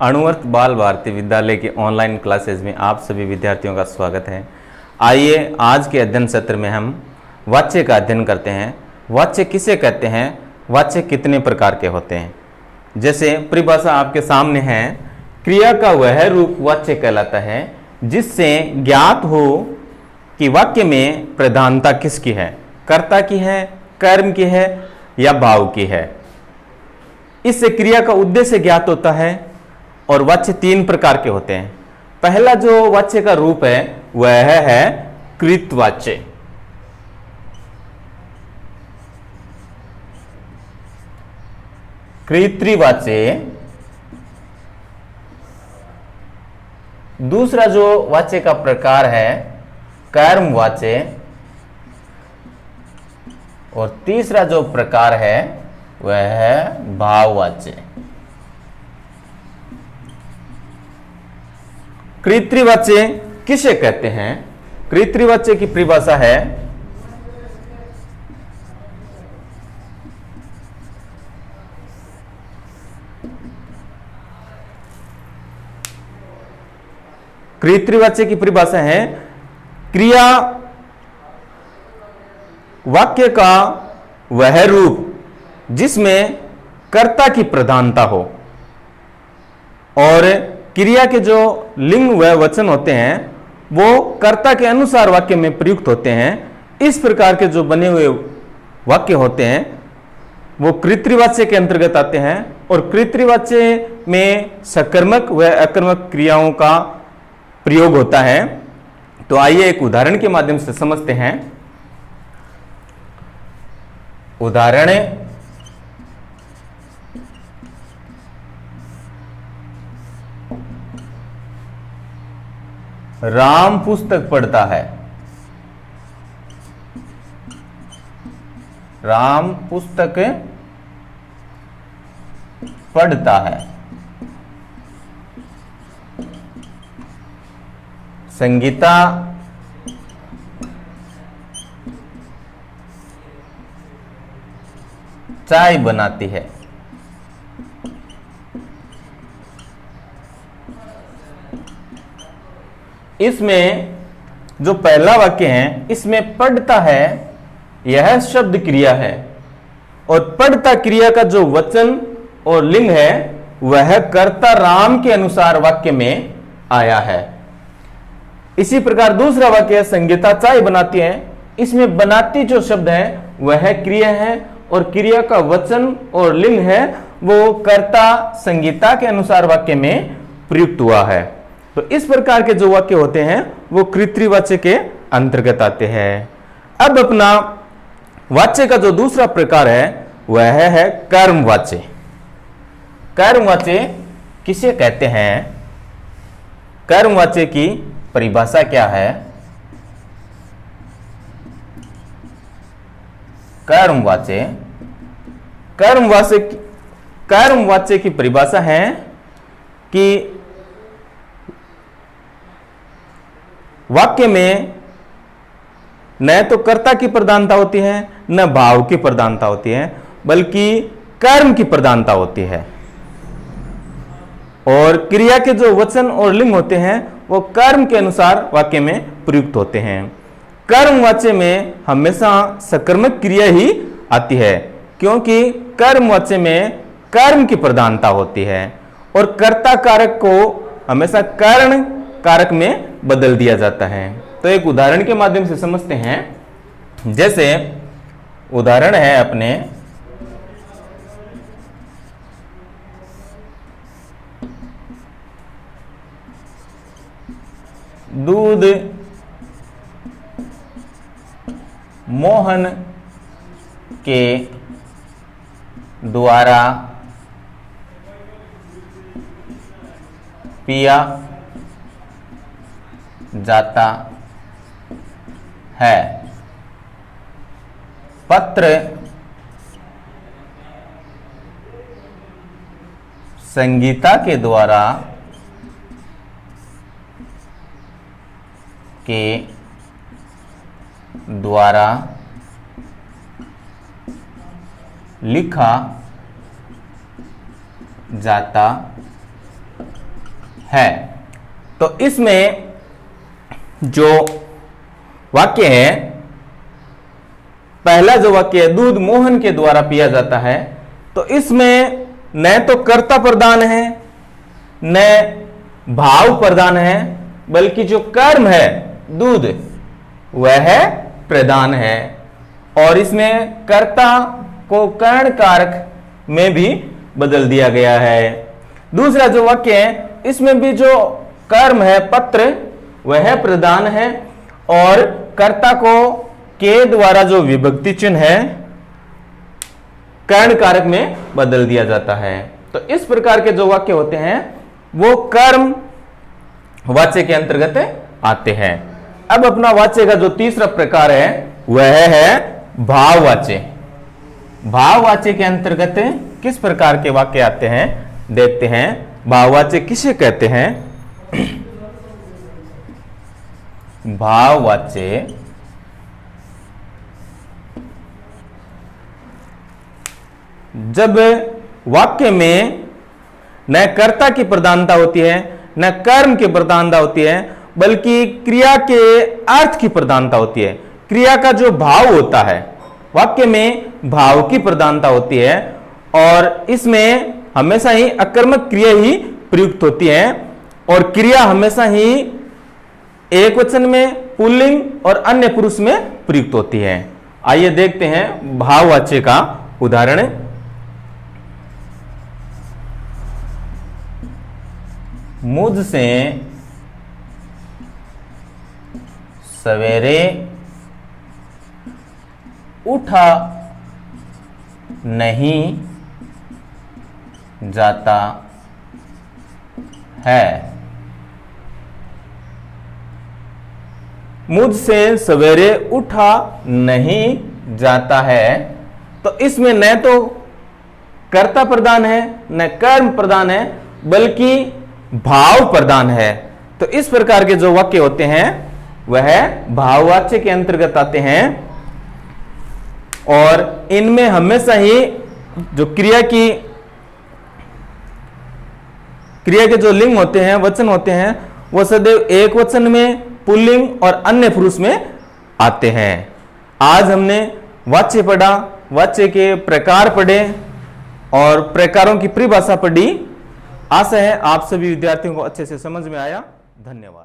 अणुवर्त बाल भारती विद्यालय के ऑनलाइन क्लासेज में आप सभी विद्यार्थियों का स्वागत है। आइए आज के अध्ययन सत्र में हम वाच्य का अध्ययन करते हैं। वाच्य किसे कहते हैं, वाच्य कितने प्रकार के होते हैं। जैसे परिभाषा आपके सामने है, क्रिया का वह रूप वाच्य कहलाता है जिससे ज्ञात हो कि वाक्य में प्रधानता किसकी है, कर्ता की है, कर्म की है या भाव की है। इससे क्रिया का उद्देश्य ज्ञात होता है और वाच्य तीन प्रकार के होते हैं। पहला जो वाच्य का रूप है वह है कृतवाच्य। कृतवाच्य। दूसरा जो वाच्य का प्रकार है कर्मवाच्य और तीसरा जो प्रकार है वह है भाववाच्य। कृतवाच्य किसे कहते हैं? कृतवाच्य की परिभाषा है, कृतवाच्य की परिभाषा है क्रिया वाक्य का वह रूप जिसमें कर्ता की प्रधानता हो और क्रिया के जो लिंग व वचन होते हैं वो कर्ता के अनुसार वाक्य में प्रयुक्त होते हैं। इस प्रकार के जो बने हुए वाक्य होते हैं वो कृतवाच्य के अंतर्गत आते हैं और कृतवाच्य में सकर्मक व अकर्मक क्रियाओं का प्रयोग होता है। तो आइए एक उदाहरण के माध्यम से समझते हैं। उदाहरण, राम पुस्तक पढ़ता है। राम पुस्तक पढ़ता है। संगीता चाय बनाती है। इसमें जो पहला वाक्य है इसमें पढ़ता है यह शब्द क्रिया है और पढ़ता क्रिया का जो वचन और लिंग है वह कर्ता राम के अनुसार वाक्य में आया है। इसी प्रकार दूसरा वाक्य है संगीता चाय बनाती है। इसमें बनाती जो शब्द है वह क्रिया है और क्रिया का वचन और लिंग है वो कर्ता संगीता के अनुसार वाक्य में प्रयुक्त हुआ है। तो इस प्रकार के जो वाक्य होते हैं वो कृतवाच्य के अंतर्गत आते हैं। अब अपना वाच्य का जो दूसरा प्रकार है वह है कर्मवाच्य। कर्मवाच्य किसे कहते हैं? कर्मवाच्य की परिभाषा क्या है? कर्मवाच्य कर्मवाच्य की परिभाषा है कि वाक्य में न तो कर्ता की प्रधानता होती है न भाव की प्रधानता होती है बल्कि कर्म की प्रधानता होती है और क्रिया के जो वचन और लिंग होते हैं वो कर्म के अनुसार वाक्य में प्रयुक्त होते हैं। कर्मवाच्य में हमेशा सकर्मक क्रिया ही आती है क्योंकि कर्मवाच्य में कर्म की प्रधानता होती है और कर्ता कारक को हमेशा कारण कारक में बदल दिया जाता है। तो एक उदाहरण के माध्यम से समझते हैं। जैसे उदाहरण है अपने, दूध मोहन के द्वारा पिया जाता है। पत्र संगीता के द्वारा लिखा जाता है। तो इसमें जो वाक्य है, पहला जो वाक्य है, दूध मोहन के द्वारा पिया जाता है, तो इसमें न तो कर्ता प्रधान है न भाव प्रधान है, बल्कि जो कर्म है दूध वह प्रधान है। और इसमें कर्ता को कर्ण कारक में भी बदल दिया गया है। दूसरा जो वाक्य है, इसमें भी जो कर्म है पत्र वह प्रधान है और कर्ता को के द्वारा जो विभक्ति चिन्ह है कर्ण कारक में बदल दिया जाता है। तो इस प्रकार के जो वाक्य होते हैं वो कर्म वाच्य के अंतर्गत आते हैं। अब अपना वाच्य का जो तीसरा प्रकार है वह है भाववाच्य। भाववाच्य के अंतर्गत किस प्रकार के वाक्य आते हैं देखते हैं। भाववाच्य किसे कहते हैं? भाववाच्य जब वाक्य में न कर्ता की प्रधानता होती है न कर्म की प्रधानता होती है, बल्कि क्रिया के अर्थ की प्रधानता होती है। क्रिया का जो भाव होता है, वाक्य में भाव की प्रधानता होती है और इसमें हमेशा ही अकर्मक क्रिया ही प्रयुक्त होती है और क्रिया हमेशा ही एक वचन में, पुल्लिंग और अन्य पुरुष में प्रयुक्त होती है। आइए देखते हैं भाववाच्य का उदाहरण। मुझसे सवेरे उठा नहीं जाता है। मुझसे सवेरे उठा नहीं जाता है, तो इसमें न तो कर्ता प्रधान है न कर्म प्रधान है, बल्कि भाव प्रधान है। तो इस प्रकार के जो वाक्य होते हैं वह भाववाच्य के अंतर्गत आते हैं और इनमें हमेशा ही जो क्रिया के जो लिंग होते हैं, वचन होते हैं, वो सदैव एक वचन में, पुल्लिंग और अन्य पुरुष में आते हैं। आज हमने वाच्य पढ़ा, वाच्य के प्रकार पढ़े और प्रकारों की परिभाषा पढ़ी। आशा है आप सभी विद्यार्थियों को अच्छे से समझ में आया। धन्यवाद।